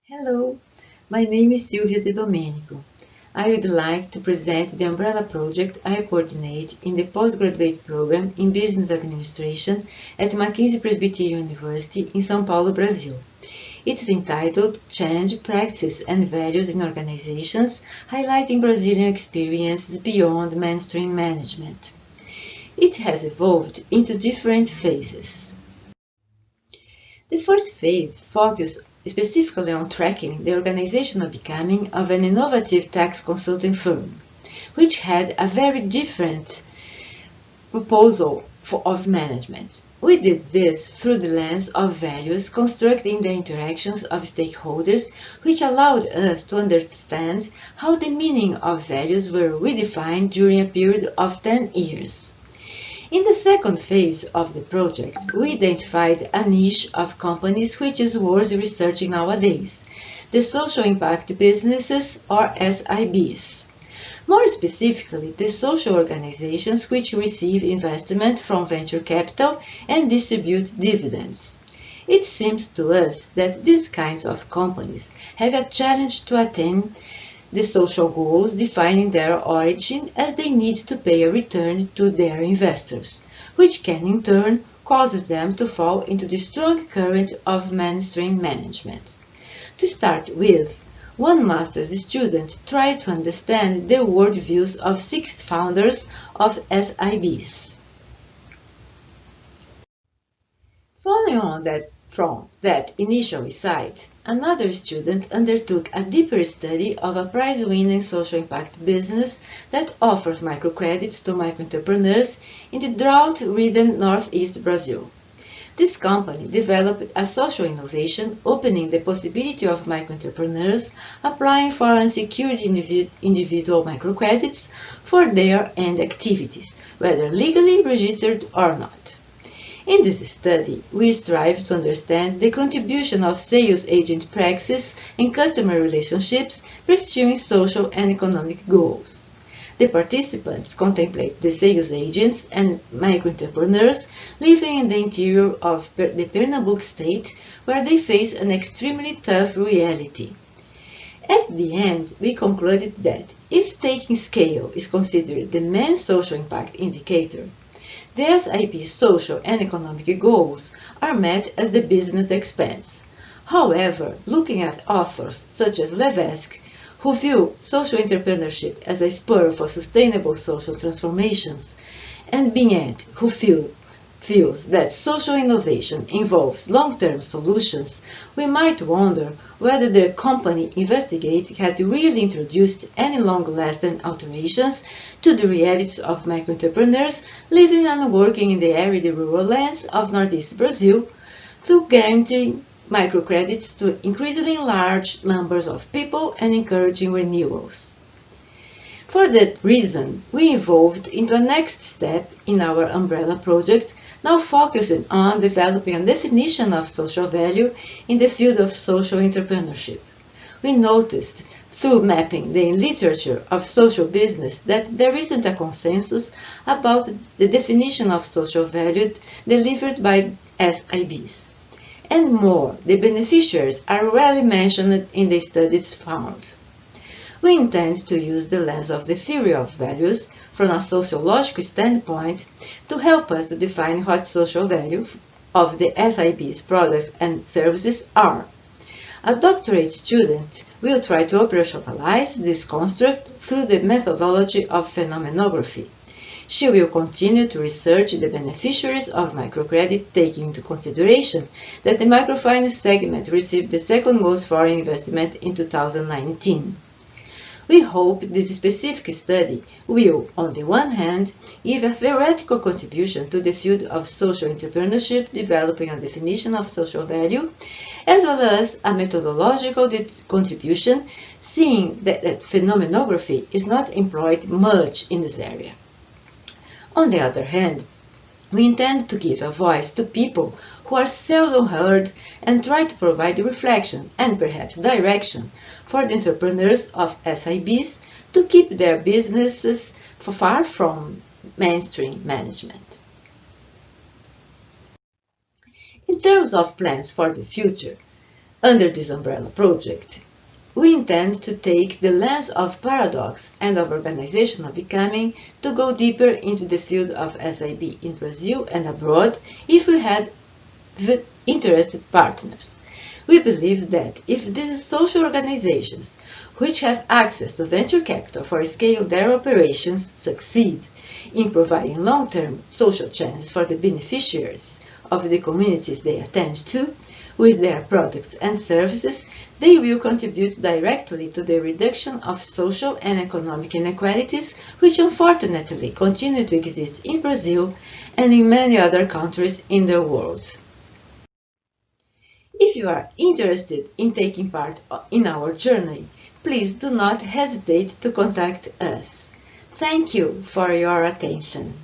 Hello, my name is Silvia de Domenico. I would like to present the umbrella project I coordinate in the Postgraduate Program in Business Administration at Mackenzie Presbyterian University in São Paulo, Brazil. It is entitled Change, Practices and Values in Organizations, highlighting Brazilian experiences beyond mainstream management. It has evolved into different phases. The first phase focused specifically on tracking the organizational becoming of an innovative tax consulting firm, which had a very different proposal of management. We did this through the lens of values, constructing the interactions of stakeholders, which allowed us to understand how the meaning of values were redefined during a period of 10 years. In the second phase of the project, we identified a niche of companies which is worth researching nowadays, the social impact businesses or SIBs. More specifically, the social organizations which receive investment from venture capital and distribute dividends. It seems to us that these kinds of companies have a challenge to attain the social goals, defining their origin as they need to pay a return to their investors, which can in turn causes them to fall into the strong current of mainstream management. To start with, one master's student tried to understand the worldviews of 6 founders of SIBs. Following on from that initial insight, another student undertook a deeper study of a prize-winning social impact business that offers microcredits to microentrepreneurs in the drought-ridden northeast Brazil. This company developed a social innovation opening the possibility of microentrepreneurs applying for unsecured individual microcredits for their end activities, whether legally registered or not. In this study, we strive to understand the contribution of sales agent practices and customer relationships pursuing social and economic goals. The participants contemplate the sales agents and microentrepreneurs living in the interior of the Pernambuco state, where they face an extremely tough reality. At the end, we concluded that if taking scale is considered the main social impact indicator, the SIP's social and economic goals are met as the business expands. However, looking at authors such as Levesque, who view social entrepreneurship as a spur for sustainable social transformations, and Binet, who feels that social innovation involves long-term solutions, we might wonder whether the company investigated had really introduced any long-lasting alterations to the realities of microentrepreneurs living and working in the arid rural lands of northeast Brazil through guaranteeing microcredits to increasingly large numbers of people and encouraging renewals. For that reason, we evolved into a next step in our umbrella project, now focusing on developing a definition of social value in the field of social entrepreneurship. We noticed through mapping the literature of social business that there isn't a consensus about the definition of social value delivered by SIBs. And more, the beneficiaries are rarely mentioned in the studies found. We intend to use the lens of the theory of values from a sociological standpoint to help us to define what social value of the SIB's products and services are. A doctorate student will try to operationalize this construct through the methodology of phenomenography. She will continue to research the beneficiaries of microcredit, taking into consideration that the microfinance segment received the second most foreign investment in 2019. We hope this specific study will, on the one hand, give a theoretical contribution to the field of social entrepreneurship, developing a definition of social value, as well as a methodological contribution, seeing that phenomenography is not employed much in this area. On the other hand, we intend to give a voice to people who are seldom heard and try to provide reflection and perhaps direction for the entrepreneurs of SIBs to keep their businesses far from mainstream management. In terms of plans for the future, under this umbrella project, we intend to take the lens of paradox and of organizational becoming to go deeper into the field of SIB in Brazil and abroad if we had interested partners. We believe that if these social organizations, which have access to venture capital for scale their operations, succeed in providing long-term social chances for the beneficiaries of the communities they attend to, with their products and services, they will contribute directly to the reduction of social and economic inequalities which unfortunately continue to exist in Brazil and in many other countries in the world. If you are interested in taking part in our journey, please do not hesitate to contact us. Thank you for your attention.